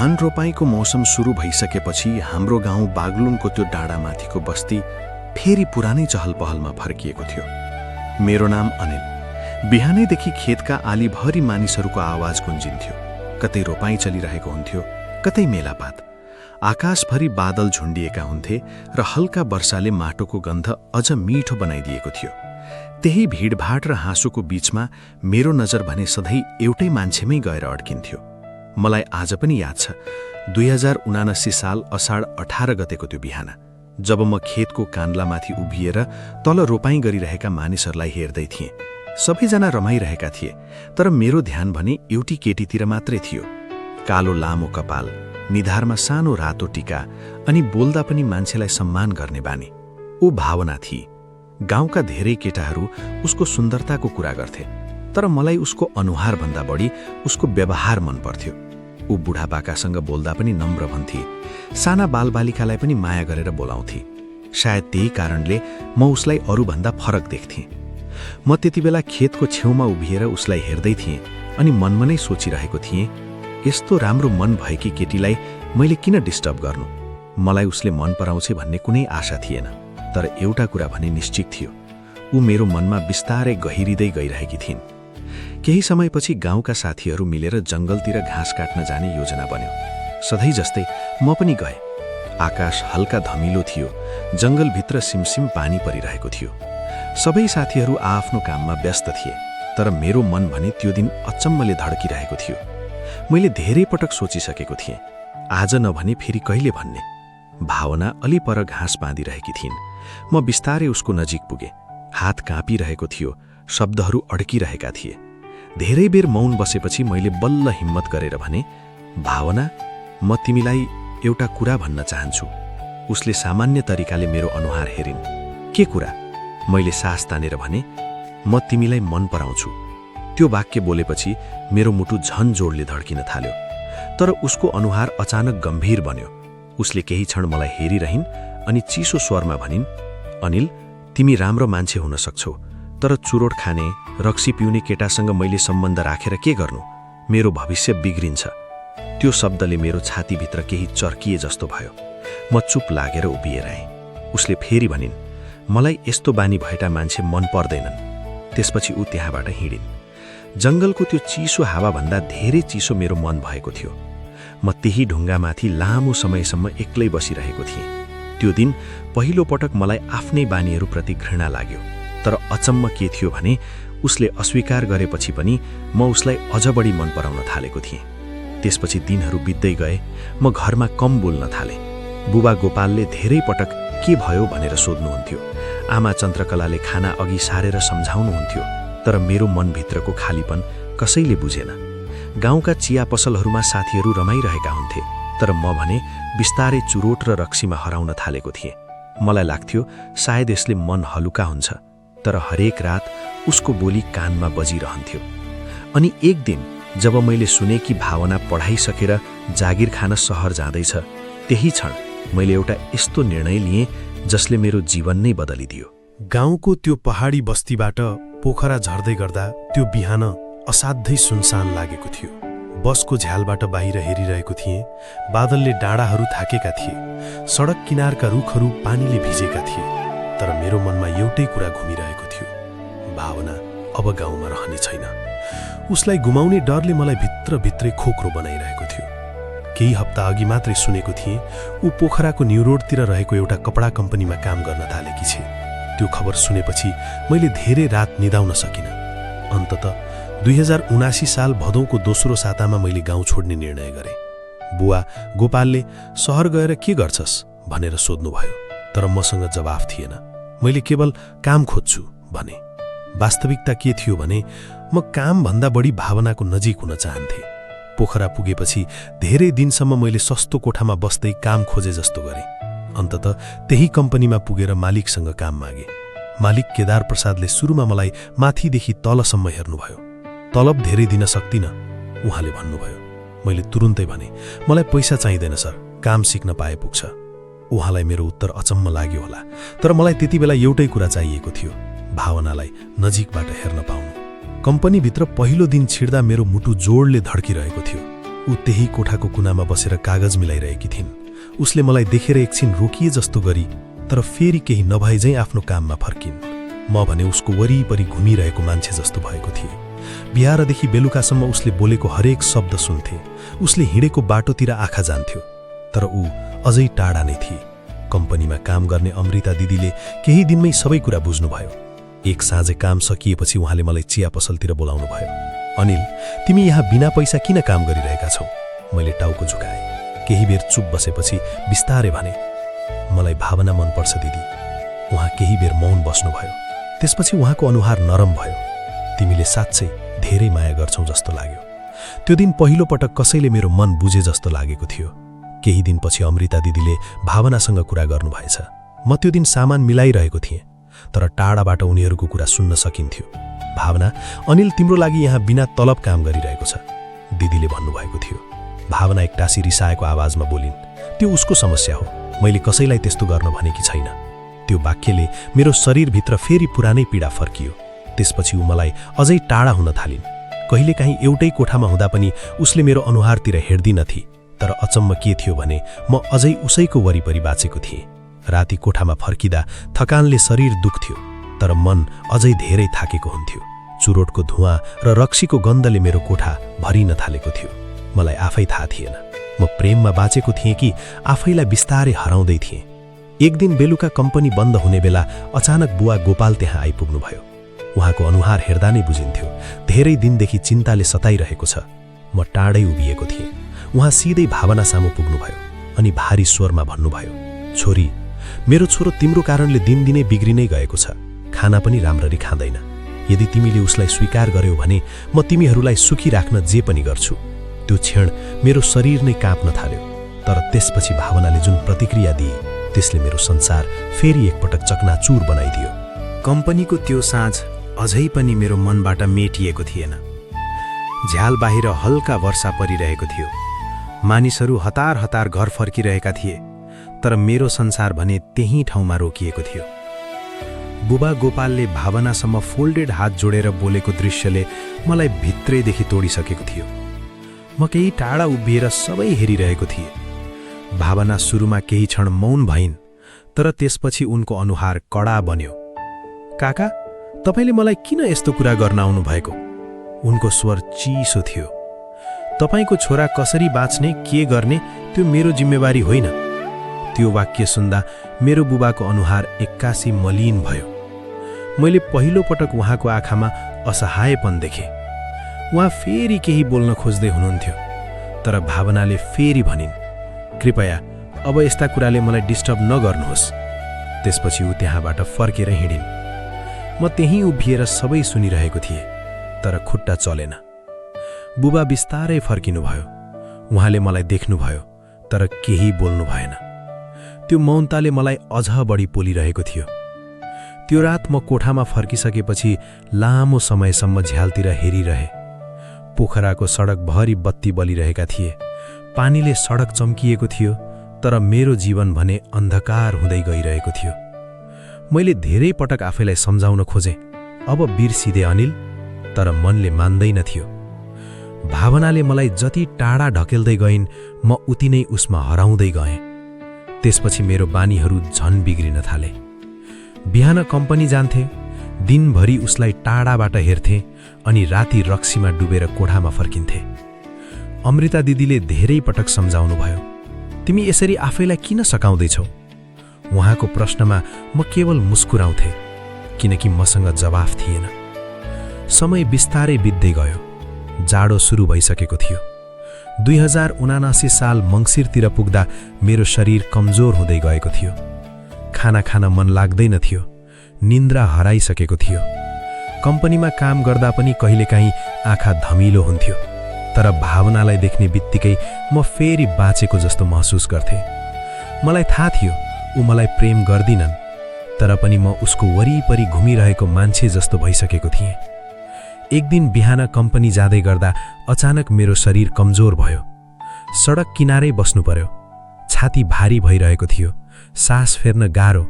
धान रोपाईको मौसम सुरु भइसकेपछि हाम्रो गाउँ बागलुङको त्यो डाँडामाथिको बस्ती फेरि पुरानै चहलपहलमा फर्किएको थियो। मेरो नाम अनिल। बिहानैदेखि खेतका आलीभरि मानिसहरूको आवाज गुन्जिन्थ्यो। कतै रोपाईँ चलिरहेको हुन्थ्यो, कतै मेलापात। आकाशभरि बादल झुन्डिएका हुन्थे र हल्का वर्षाले माटोको गन्ध अझ मिठो बनाइदिएको थियो। त्यही भिडभाड र हाँसोको बीचमा मेरो नजर भने सधैँ एउटै मान्छेमै गएर अड्किन्थ्यो। मलाई आज पनि याद छ 2079 साल अषाढ 18 गतेको त्यो बिहान, जब म खेतको कान्लामाथि उभिएर तल रोपाईँ गरिरहेका मानिसहरूलाई हेर्दै थिएँ। सबैजना रमाइरहेका थिए, तर मेरो ध्यान भने एउटी केटीतिर मात्रै थियो। कालो लामो कपाल, निधारमा सानो रातो टीका अनि बोल्दा पनि मान्छेलाई सम्मान गर्ने बानी। ऊ भावना थिए। गाउँका धेरै केटाहरू उसको सुन्दरताको कुरा गर्थे, तर मलाई उसको अनुहारभन्दा बढी उसको व्यवहार मन पर्थ्यो। ऊ बुढापाकासँग बोल्दा पनि नम्र भन्थे, साना बालबालिकालाई पनि माया गरेर बोलाउँथे। सायद त्यही कारणले म उसलाई अरूभन्दा फरक देख्थेँ। म त्यति बेला खेतको छेउमा उभिएर उसलाई हेर्दै थिएँ अनि मनमा नै सोचिरहेको थिएँ, यस्तो राम्रो मन भएकी केटीलाई मैले किन डिस्टर्ब गर्नु। मलाई उसले मन पराउँछ भन्ने कुनै आशा थिएन, तर एउटा कुरा भने निश्चित थियो, ऊ मेरो मनमा बिस्तारै गहिरिँदै गइरहेकी थिइन्। केही समयपछि गाउँका साथीहरू मिलेर जंगलतिर घाँस काट्न जाने योजना बन्यो। सधैँ जस्तै म पनि गएँ। आकाश हल्का धमिलो थियो, जंगलभित्र सिमसिम पानी परिरहेको थियो। सबै साथीहरू आफ्नो काममा व्यस्त थिए, तर मेरो मन भने त्यो दिन अचम्मले धड्किरहेको थियो। मैले धेरै पटक सोचिसकेको थिएँ, आज नभने फेरि कहिले भन्ने। भावना अलि पर घाँस बाँधिरहेकी थिइन्। म बिस्तारै उसको नजिक पुगेँ। हात काँपिरहेको थियो, शब्दहरू अड्किरहेका थिए। धेरै बेर मौन बसेपछि मैले बल्ल हिम्मत गरेर भने, भावना, म तिमीलाई एउटा कुरा भन्न चाहन्छु। उसले सामान्य तरिकाले मेरो अनुहार हेरिन्। के कुरा? मैले सास तानेर भने, म तिमीलाई मन पराउँछु। त्यो वाक्य बोलेपछि मेरो मुटु झन जोडले धड्किन थाल्यो। तर उसको अनुहार अचानक गम्भीर बन्यो। उसले केही क्षण मलाई हेरिरहिन् अनि चिसो स्वरमा भनिन्, अनिल, तिमी राम्रो मान्छे हुन सक्छौ, तर चुरोट खाने, रक्सी पिउने केटासँग मैले सम्बन्ध राखेर के गर्नु? मेरो भविष्य बिग्रिन्छ। त्यो शब्दले मेरो छातीभित्र केही चर्किए जस्तो भयो। म चुप लागेर उभिएर आएँ। उसले फेरि भनिन्, मलाई यस्तो बानी भएटा मान्छे मन पर्दैनन्। त्यसपछि ऊ त्यहाँबाट हिँडिन्। जंगलको त्यो चिसो हावाभन्दा धेरै चिसो मेरो मन भएको थियो। म त्यही ढुङ्गामाथि लामो समयसम्म एक्लै बसिरहेको थिएँ। त्यो दिन पहिलो पटक मलाई आफ्नै बानीहरूप्रति घृणा लाग्यो। तर अचम्म के थियो भने उसले अस्वीकार गरेपछि पनि म उसलाई अझ बढी मन पराउन थालेको थिएँ। त्यसपछि दिनहरू बित्दै गए। म घरमा कम बोल्न थालेँ। बुबा गोपालले धेरै पटक के भयो भनेर सोध्नुहुन्थ्यो। आमा चन्द्रकलाले खाना अघि सारेर सम्झाउनुहुन्थ्यो, तर मेरो मनभित्रको खालीपन कसैले बुझेन। गाउँका चिया पसलहरूमा साथीहरू रमाइरहेका हुन्थे, तर म भने बिस्तारै चुरोट र रक्सीमा हराउन थालेको थिएँ। मलाई लाग्थ्यो सायद यसले मन हलुका हुन्छ, तर हरेक रात उसको बोली कानमा बजिरहन्थ्यो। अनि एक दिन जब मैले सुने कि भावना पढाइ सकेर जागिर खान सहर जाँदैछ, त्यही क्षण मैले एउटा यस्तो निर्णय लिएँ जसले मेरो जीवन नै बदलिदियो। गाउँको त्यो पहाडी बस्तीबाट पोखरा झर्दै गर्दा त्यो बिहान असाध्यै सुनसान लागेको थियो। बसको झ्यालबाट बाहिर हेरिरहेको थिएँ। बादलले डाँडाहरू थाकेका थिए, सडक किनारका रुखहरू पानीले भिजेका थिए, तर मेरो मनमा एउटै कुरा घुमिरहेको थियो, भावना अब गाउँमा रहने छैन। उसलाई गुमाउने डरले मलाई भित्रभित्रै खोक्रो बनाइरहेको थियो। केही हप्ता अघि मात्रै सुनेको थिएँ ऊ पोखराको न्यू रोडतिर रहेको एउटा कपडा कम्पनीमा काम गर्न थालेकी छे। त्यो खबर सुनेपछि मैले धेरै रात निदाउन सकिनँ। अन्ततः 2079 साल भदौको दोस्रो सातामा मैले गाउँ छोड्ने निर्णय गरेँ। बुवा गोपालले सहर गएर के गर्छस् भनेर सोध्नुभयो, तर मसँग जवाफ थिएन। मैले केवल काम खोज्छु भने। वास्तविकता के थियो भने म कामभन्दा बढी भावनाको नजिक हुन चाहन्थे। पोखरा पुगेपछि धेरै दिनसम्म मैले सस्तो कोठामा बस्दै काम खोजे जस्तो गरेँ। अन्ततः त्यही कम्पनीमा पुगेर मालिकसँग काम मागे। मालिक केदार प्रसादले सुरुमा मलाई माथिदेखि तलसम्म हेर्नुभयो। तलब धेरै दिन सक्दिनँ उहाँले भन्नुभयो। मैले तुरुन्तै भने, मलाई पैसा चाहिँदैन सर, काम सिक्न पाए पुग्छ। उहाँलाई मेरो उत्तर अचम्म लाग्यो होला, तर मलाई त्यति बेला एउटै कुरा चाहिएको थियो, भावनालाई नजिकबाट हेर्न पाउनु। कम्पनीभित्र पहिलो दिन छिर्दा मेरो मुटु जोडले धड्किरहेको थियो। ऊ त्यही कोठाको कुनामा बसेर कागज मिलाइरहेकी थिइन्। उसले मलाई देखेर एकछिन रोकिए जस्तो गरी तर फेरि केही नभए झैँ आफ्नो काममा फर्किन्। म भने उसको वरिपरि घुमिरहेको मान्छे जस्तो भएको थिएँ। बिहारदेखि बेलुकासम्म उसले बोलेको हरेक शब्द सुन्थे। उसले हिँडेको बाटोतिर आँखा जान्थ्यो, तर ऊ अझै टाढा नै थिए। कम्पनीमा काम गर्ने अमृता दिदीले केही दिनमै सबै कुरा बुझ्नुभयो। एक साँझे काम सकिएपछि उहाँले मलाई चिया पसलतिर बोलाउनु भयो। अनिल, तिमी यहाँ बिना पैसा किन काम गरिरहेका छौ? मैले टाउको झुकाएँ। केही बेर चुप बसेपछि बिस्तारै भने, मलाई भावना मनपर्छ दिदी। उहाँ केही बेर मौन बस्नुभयो। त्यसपछि उहाँको अनुहार नरम भयो। तिमीले साँच्चै धेरै माया गर्छौ जस्तो लाग्यो। त्यो दिन पहिलो पटक कसैले मेरो मन बुझे जस्तो लागेको थियो। केही दिनपछि अमृता दिदीले भावनासँग कुरा गर्नुभएछ। म त्यो दिन सामान मिलाइरहेको थिएँ, तर टाढाबाट उनीहरूको कुरा सुन्न सकिन्थ्यो। भावना, अनिल तिम्रो लागि यहाँ बिना तलब काम गरिरहेको छ, दिदीले भन्नुभएको थियो। भावना एकटासी रिसाएको आवाजमा बोलिन्, त्यो उसको समस्या हो, मैले कसैलाई त्यस्तो गर्न भनेकी छैन। त्यो वाक्यले मेरो शरीरभित्र फेरि पुरानै पीडा फर्कियो। त्यसपछि ऊ मलाई अझै टाढा हुन थालिन्। कहिलेकाहीँ एउटै कोठामा हुँदा पनि उसले मेरो अनुहारतिर हेर्दिनथी, तर अचम्म के थियो भने म अझै उसैको वरिपरि बाँचेको थिएँ। राति कोठामा फर्किँदा थकानले शरीर दुख्थ्यो, तर मन अझै धेरै थाकेको हुन्थ्यो। चुरोटको धुवाँ र रक्सीको गन्धले मेरो कोठा भरिन थालेको थियो। मलाई आफै थाहा थिएन म प्रेममा बाँचेको थिएँ कि आफैलाई बिस्तारै हराउँदै थिएँ। एक दिन बेलुका कम्पनी बन्द हुने बेला अचानक बुवा गोपाल त्यहाँ आइपुग्नुभयो। उहाँको अनुहार हेर्दा नै बुझिन्थ्यो धेरै दिनदेखि चिन्ताले सताइरहेको छ। म टाढै उभिएको थिएँ। उहाँ सिधै भावना सामु पुग्नुभयो अनि भारी स्वरमा भन्नुभयो, छोरी, मेरो छोरो तिम्रो कारणले दिनदिनै बिग्रिनै गएको छ। खाना पनि राम्ररी खाँदैन। यदि तिमीले उसलाई स्वीकार गर्यौ भने म तिमीहरूलाई सुखी राख्न जे पनि गर्छु। त्यो क्षण मेरो शरीर नै काँप्न थाल्यो। तर त्यसपछि भावनाले जुन प्रतिक्रिया दिए त्यसले मेरो संसार फेरि एकपटक चकनाचुर बनाइदियो। कम्पनीको त्यो साँझ अझै पनि मेरो मनबाट मेटिएको थिएन। झ्याल बाहिर हल्का वर्षा परिरहेको थियो। मानिसहरू हतार हतार घर फर्किरहेका थिए, तर मेरो संसार भने त्यही ठाउँमा रोकिएको थियो। बुबा गोपालले भावनासम्म फोल्डेड हात जोडेर बोलेको दृश्यले मलाई भित्रैदेखि तोडिसकेको थियो। म केही टाढा उभिएर सबै हेरिरहेको थिएँ। भावना सुरुमा केही क्षण मौन भइन्, तर त्यसपछि उनको अनुहार कडा बन्यो। काका, तपाईले मलाई किन यस्तो कुरा गर्न आउनु भएको? उनको स्वर चिसो थियो। तपाईको छोरा कसरी बाँच्ने, के गर्ने, त्यो मेरो जिम्मेवारी होइन। त्यो वाक्य सुन्दा मेरो बुबाको अनुहार एक्कासी मलिन भयो। मैले पहिलो पटक उहाँको आँखामा असहायपन देखेँ। उहाँ फेरि केही बोल्न खोज्दै हुनुहुन्थ्यो, तर भावनाले फेरि भनिन्, कृपया अब यस्ता कुराले मलाई डिस्टर्ब नगर्नुहोस्। त्यसपछि ऊ त्यहाँबाट फर्केर हिँडिन्। म त्यहीँ उभिएर सबै सुनिरहेको थिएँ, तर खुट्टा चलेन। बुबा बिस्तारै फर्किनुभयो। उहाँले मलाई देख्नुभयो, तर केही बोल्नु भएन। त्यो मौनताले मलाई अझ बढी पोलिरहेको थियो। त्यो रात म कोठामा फर्किसकेपछि लामो समयसम्म झ्यालतिर हेरिरहेँ। पोखराको सडकभरि बत्ती बलिरहेका थिए। पानीले सडक चम्किएको थियो, तर मेरो जीवन भने अन्धकार हुँदै गइरहेको थियो। मैले धेरै पटक आफैलाई सम्झाउन खोजेँ, अब बिर्सिदे अनिल, तर मनले मान्दैन थियो। भावनाले मलाई जति टाढा ढकेल्दै गइन् म उति नै उसमा हराउँदै गएँ। त्यसपछि मेरो बानीहरू झन बिग्रिन थाले। बिहान कम्पनी जान्थे, दिनभरि उसलाई टाढाबाट हेर्थे अनि राति रक्सीमा डुबेर कोठामा फर्किन्थे। अमृता दिदीले धेरै पटक सम्झाउनुभयो, तिमी यसरी आफैलाई किन सकाउँदैछौ? उहाँको प्रश्नमा म केवल मुस्कुराउँथे, किनकि मसँग जवाफ थिएन। समय बिस्तारै बित्दै गयो। जाडो सुरु भइसकेको थियो। 2079 साल मङ्सिरतिर पुग्दा मेरो शरीर कमजोर हुँदै गएको थियो। खाना खान मन लाग्दैन थियो। निन्द्रा हराइसकेको थियो। कम्पनीमा काम गर्दा पनि कहिलेकाहीँ आँखा धमिलो हुन्थ्यो, तर भावनालाई देख्ने बित्तिकै म फेरि बाँचेको जस्तो महसुस गर्थेँ। मलाई थाहा थियो ऊ मलाई प्रेम गर्दिनन्, तर पनि म उसको वरिपरि घुमिरहेको मान्छे जस्तो भइसकेको थिएँ। एक दिन बिहान कम्पनी जाँदै गर्दा अचानक मेरो शरीर कमजोर भयो। सडक किनारै बस्नु पर्यो। छाती भारी भइरहेको थियो, सास फेर्न गाह्रो।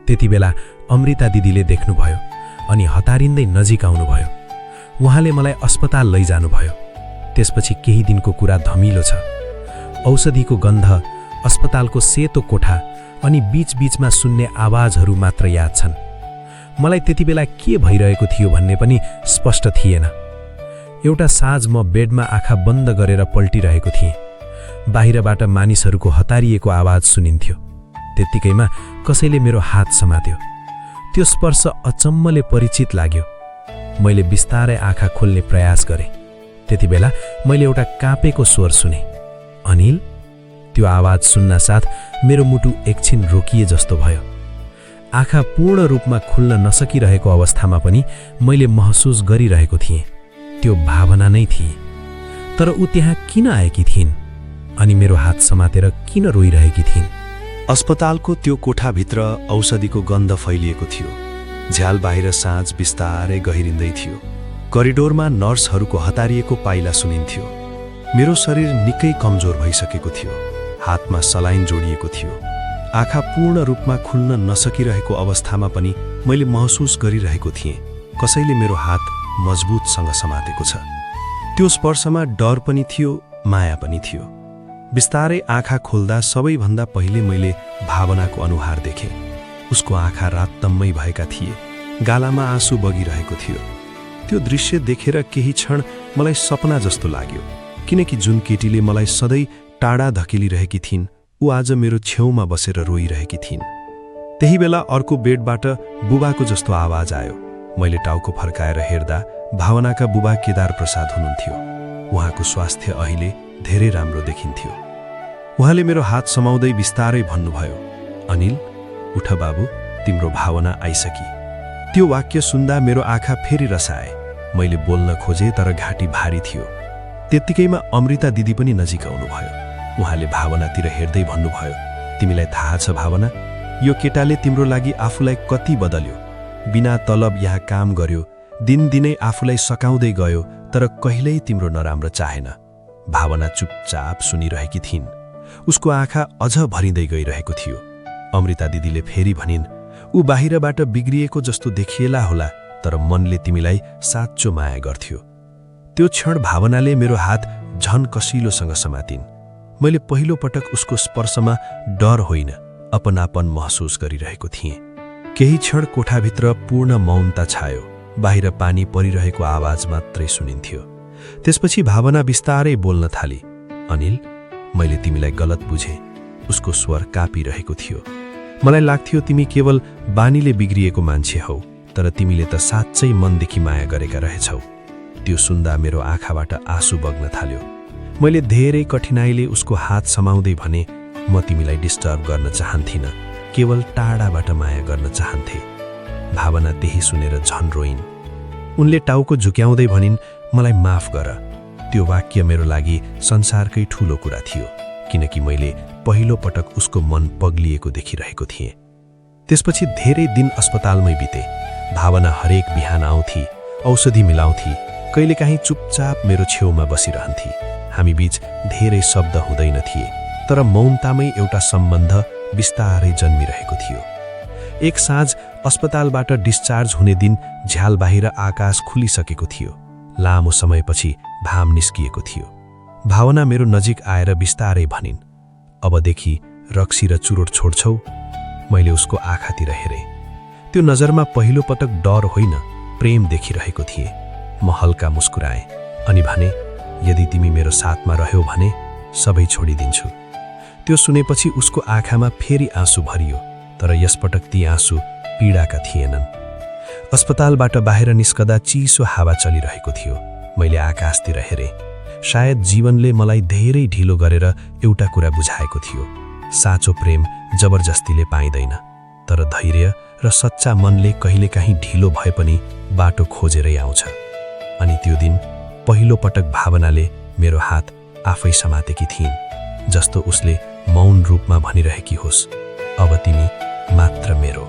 त्यति बेला अमृता दिदीले देख्नुभयो अनि हतारिँदै नजिक आउनुभयो। उहाँले मलाई अस्पताल लैजानुभयो। त्यसपछि केही दिनको कुरा धमिलो छ। औषधिको गन्ध, अस्पतालको सेतो कोठा अनि बीचबीचमा सुन्ने आवाजहरू मात्र याद छन्। मलाई त्यतिबेला के भइरहेको थियो भन्ने पनि स्पष्ट थिएन। एउटा साँझ म बेडमा आँखा बन्द गरेर पल्टिरहेको थिएँ। बाहिरबाट मानिसहरूको हतारिएको आवाज सुनिन्थ्यो। त्यत्तिकैमा कसैले मेरो हात समात्यो। त्यो स्पर्श अचम्मले परिचित लाग्यो। मैले बिस्तारै आँखा खोल्ने प्रयास गरेँ। त्यतिबेला मैले एउटा काँपेको स्वर सुने, अनिल। त्यो आवाज सुन्नासाथ मेरो मुटु एकछिन रोकिए जस्तो भयो। आँखा पूर्ण रूपमा खुल्न नसकिरहेको अवस्थामा पनि मैले महसुस गरिरहेको थिएँ त्यो भावना नै थिए। तर ऊ त्यहाँ किन आएकी थिइन् अनि मेरो हात समातेर किन रोइरहेकी थिइन्? अस्पतालको त्यो कोठाभित्र औषधिको गन्ध फैलिएको थियो। झ्याल बाहिर साँझ बिस्तारै गहिरिँदै थियो। करिडोरमा नर्सहरूको हतारिएको पाइला सुनिन्थ्यो। मेरो शरीर निकै कमजोर भइसकेको थियो। हातमा सलाइन जोडिएको थियो। आँखा पूर्ण रूपमा खुल्न नसकिरहेको अवस्थामा पनि मैले महसुस गरिरहेको थिएँ कसैले मेरो हात मजबुतसँग समातेको छ। त्यो स्पर्शमा डर पनि थियो, माया पनि थियो। बिस्तारै आँखा खोल्दा सबैभन्दा पहिले मैले भावनाको अनुहार देखेँ। उसको आँखा रातम्मै भएका थिए। गालामा आँसु बगिरहेको थियो। त्यो दृश्य देखेर केही क्षण मलाई सपना जस्तो लाग्यो, किनकि जुन केटीले मलाई सधैँ टाढा धकेलिरहेकी थिइन् ऊ आज मेरो छेउमा बसेर रोइरहेकी थिइन्। त्यही बेला अर्को बेडबाट बुबाको जस्तो आवाज आयो। मैले टाउको फर्काएर हेर्दा भावनाका बुबा केदार प्रसाद हुनुहुन्थ्यो। उहाँको स्वास्थ्य अहिले धेरै राम्रो देखिन्थ्यो। उहाँले मेरो हात समाउँदै बिस्तारै भन्नुभयो, अनिल, उठ बाबु, तिम्रो भावना आइसकी। त्यो वाक्य सुन्दा मेरो आँखा फेरि रसाए। मैले बोल्न खोजेँ तर घाँटी भारी थियो। त्यत्तिकैमा अमृता दिदी पनि नजिक आउनुभयो। उहाँले भावनातिर हेर्दै भन्नुभयो, तिमीलाई थाहा छ भावना, यो केटाले तिम्रो लागि आफूलाई कति बदल्यो। बिना तलब यहाँ काम गर्यो, दिनदिनै आफूलाई सकाउँदै गयो, तर कहिल्यै तिम्रो नराम्रो चाहेन। भावना चुपचाप सुनिरहेकी थिइन्। उसको आँखा अझ भरिँदै गइरहेको थियो। अमृता दिदीले फेरि भनिन्, ऊ बाहिरबाट बिग्रिएको जस्तो देखिएला होला, तर मनले तिमीलाई साँचो माया गर्थ्यो। त्यो क्षण भावनाले मेरो हात झन कसिलोसँग समातिन्। मैले पहिलो पटक उसको स्पर्शमा डर होइन, अपनापन महसुस गरिरहेको थिएँ। केही क्षण कोठाभित्र पूर्ण मौनता छायो। बाहिर पानी परिरहेको आवाज मात्रै सुनिन्थ्यो। त्यसपछि भावना बिस्तारै बोल्न थाली, अनिल, मैले तिमीलाई गलत बुझेँ। उसको स्वर काँपिरहेको थियो। मलाई लाग्थ्यो तिमी केवल बानीले बिग्रिएको मान्छे हौ, तर तिमीले त साँच्चै मनदेखि माया गरेका रहेछौ। त्यो सुन्दा मेरो आँखाबाट आँसु बग्न थाल्यो। मैले धेरै कठिनाइले उसको हात समाउँदै भने, म तिमीलाई डिस्टर्ब गर्न चाहन्थिनँ, केवल टाढाबाट माया गर्न चाहन्थे। भावना त्यही सुनेर झन रोइन्। उनले टाउको झुक्याउँदै भनिन्, मलाई माफ गर। त्यो वाक्य मेरो लागि संसारकै ठूलो कुरा थियो, किनकि मैले पहिलो पटक उसको मन पग्लिएको देखिरहेको थिएँ। त्यसपछि धेरै दिन अस्पतालमै बिते। भावना हरेक बिहान आउँथी, औषधि मिलाउँथी, कहिलेकाहीँ चुपचाप मेरो छेउमा बसिरहन्थी। हामी बीच धेरै शब्द हुँदैन थिए, तर मौनतामै एउटा सम्बन्ध बिस्तारै जन्मिरहेको थियो। एक साँझ अस्पतालबाट डिस्चार्ज हुने दिन झ्याल बाहिर आकाश खुलिसकेको थियो। लामो समयपछि घाम निस्किएको थियो। भावना मेरो नजिक आएर बिस्तारै भनिन्, अबदेखि रक्सी र चुरोट छोड्छौ? मैले उसको आँखातिर हेरेँ। त्यो नजरमा पहिलो पटक डर होइन, प्रेम देखिरहेको थिएँ। म हल्का मुस्कुराएँ अनि भने, यदि तिमी मेरो साथमा रह्यौ भने सबै छोडिदिन्छु। त्यो सुनेपछि उसको आँखामा फेरि आँसु भरियो, तर यसपटक ती आँसु पीडाका थिएनन्। अस्पतालबाट बाहिर निस्कदा चिसो हावा चलिरहेको थियो। मैले आकाशतिर हेरेँ। सायद जीवनले मलाई धेरै ढिलो गरेर एउटा कुरा बुझाएको थियो, साँचो प्रेम जबरजस्तीले पाइँदैन, तर धैर्य र सच्चा मनले कहिलेकाहीँ ढिलो भए पनि बाटो खोजेरै आउँछ। अनि त्यो दिन पहिलो पटक भावनाले मेरो हात आफै समातेकी थिइन्, जस्तो उसले मौन रूपमा भनिरहेकी होस्, अब तिमी मात्र मेरो।